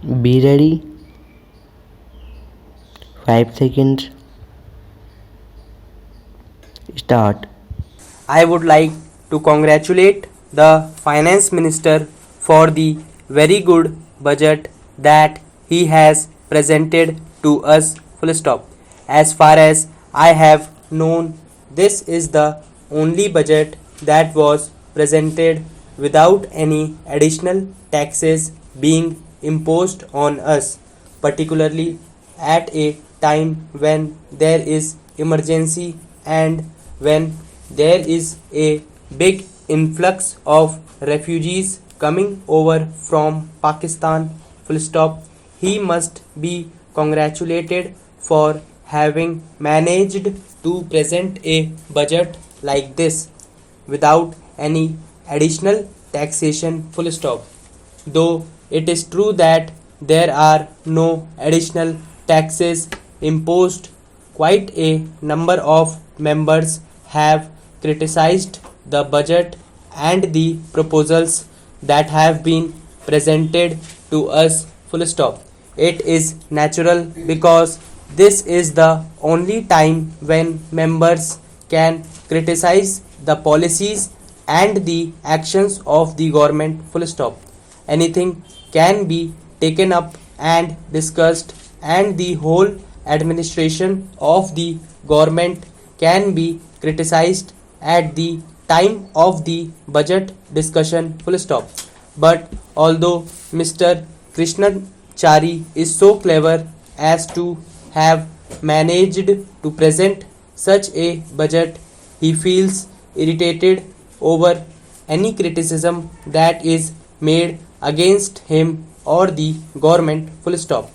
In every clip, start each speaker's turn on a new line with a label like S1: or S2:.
S1: Be ready. 5 seconds. Start.
S2: I would like to congratulate the Finance Minister for the very good budget that he has presented to us. Full stop. As far as I have known, this is the only budget that was presented without any additional taxes being imposed on us, particularly at a time when there is emergency and when there is a big influx of refugees coming over from Pakistan. Full stop. He must be congratulated for having managed to present a budget like this without any additional taxation. Full stop. Though it is true that there are no additional taxes imposed, quite a number of members have criticized the budget and the proposals that have been presented to us. Full stop. It is natural because this is the only time when members can criticize the policies and the actions of the government. Full stop. Anything can be taken up and discussed, and the whole administration of the government can be criticized at the time of the budget discussion. Full stop. But although Mr. Krishnachari is so clever as to have managed to present such a budget, he feels irritated over any criticism that is made against him or the government. Full stop.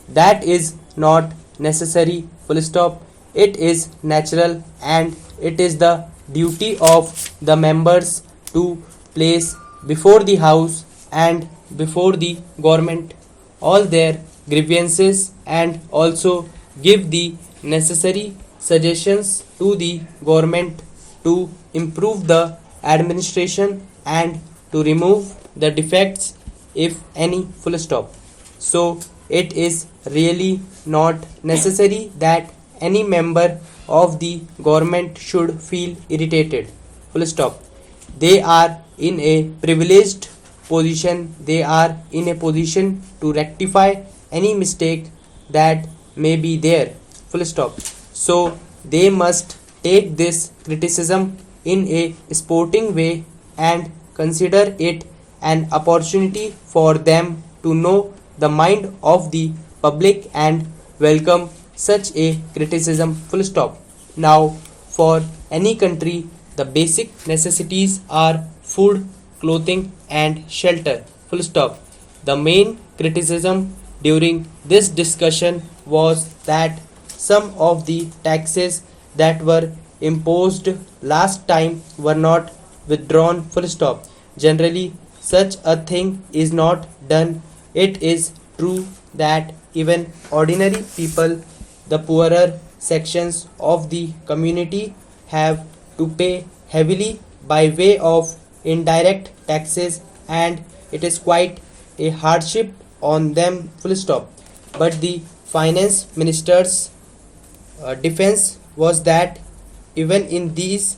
S2: That is not necessary. Full stop. It is natural and it is the duty of the members to place before the house and before the government all their grievances and also give the necessary suggestions to the government to improve the administration and to remove the defects if any. Full stop. So it is really not necessary that any member of the government should feel irritated. Full stop. They are in a privileged position. They are in a position to rectify any mistake that may be there. Full stop. So they must take this criticism in a sporting way and consider it an opportunity for them to know the mind of the public and welcome such a criticism. Full stop. Now, for any country, the basic necessities are food, clothing, and shelter. Full stop. The main criticism during this discussion was that some of the taxes that were imposed last time were not withdrawn. Full stop. Generally, such a thing is not done. It is true that even ordinary people, the poorer sections of the community, have to pay heavily by way of indirect taxes, and it is quite a hardship on them. Full stop. But the finance minister's defense was that even in these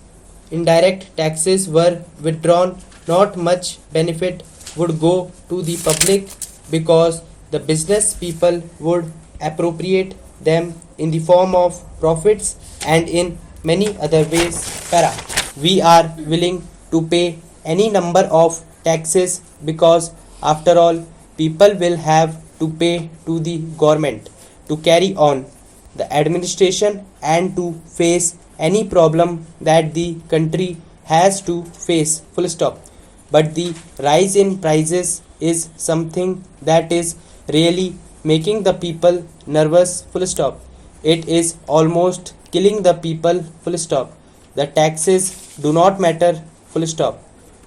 S2: indirect taxes were withdrawn, not much benefit would go to the public because the business people would appropriate them in the form of profits and in many other ways. Para. We are willing to pay any number of taxes because after all people will have to pay to the government to carry on the administration and to face any problem that the country has to face. Full stop. But the rise in prices is something that is really making the people nervous. Full stop. It is almost killing the people. Full stop. The taxes do not matter. Full stop.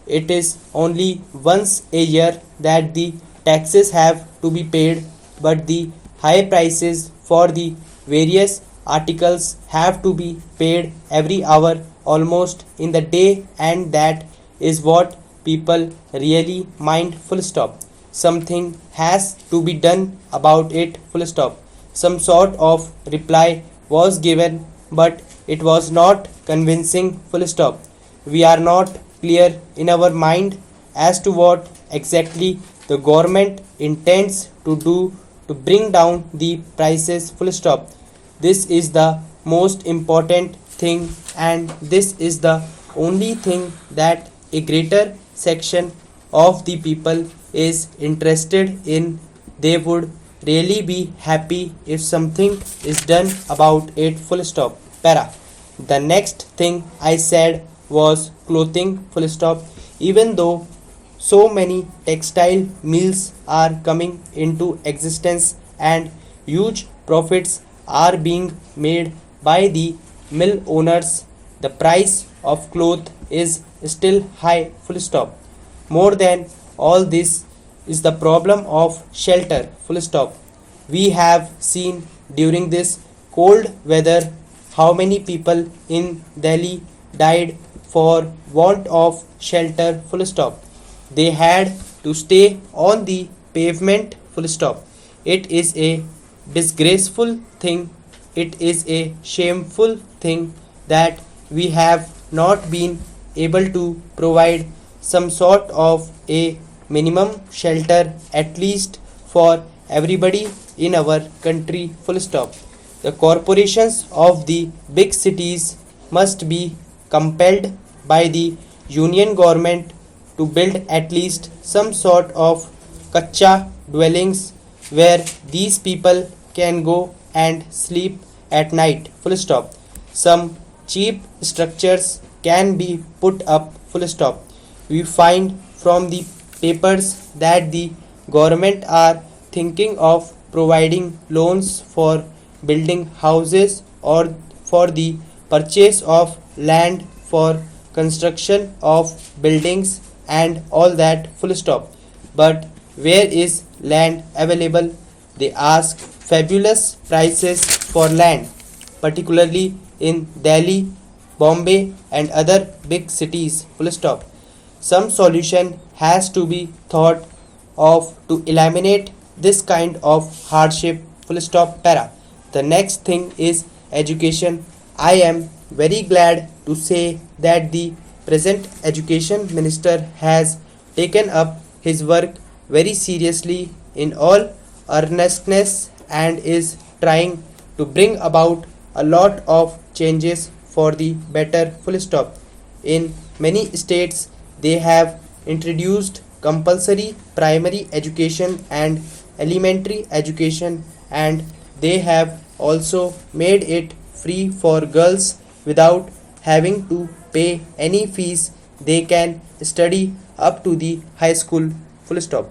S2: It is only once a year that the taxes have to be paid, but the high prices for the various articles have to be paid every hour almost in the day, and that is what people really mind. Full stop. something has to be done about it, full stop. Some sort of reply was given, but it was not convincing, full stop. We are not clear in our mind as to what exactly the government intends to do to bring down the prices, full stop. This is the most important thing, and this is the only thing that a greater section of the people is interested in. They would really be happy if something is done about it, full stop. Para. The next thing I said was clothing, full stop. Even though so many textile mills are coming into existence and huge profits are being made by the mill owners, the price of cloth is still high, full stop. More than all this is the problem of shelter, full stop. We have seen during this cold weather how many people in Delhi died for want of shelter, full stop. They had to stay on the pavement, full stop. It is a disgraceful thing. It is a shameful thing that we have not been able to provide some sort of a minimum shelter at least for everybody in our country, full stop. The corporations of the big cities must be compelled by the union government to build at least some sort of kacha dwellings where these people can go and sleep at night, full stop. Some cheap structures can be put up, full stop. We find from the papers that the government are thinking of providing loans for building houses or for the purchase of land for construction of buildings and all that, full stop. But where is land available? They ask fabulous prices for land, particularly in Delhi, Bombay and other big cities, full stop. Some solution has to be thought of to eliminate this kind of hardship, full stop. Para. The next thing is education. I am very glad to say that the present education minister has taken up his work very seriously in all earnestness and is trying to bring about a lot of changes for the better, full stop. In many states they have introduced compulsory primary education and elementary education, and they have also made it free for girls without having to pay any fees. They can study up to the high school, full stop.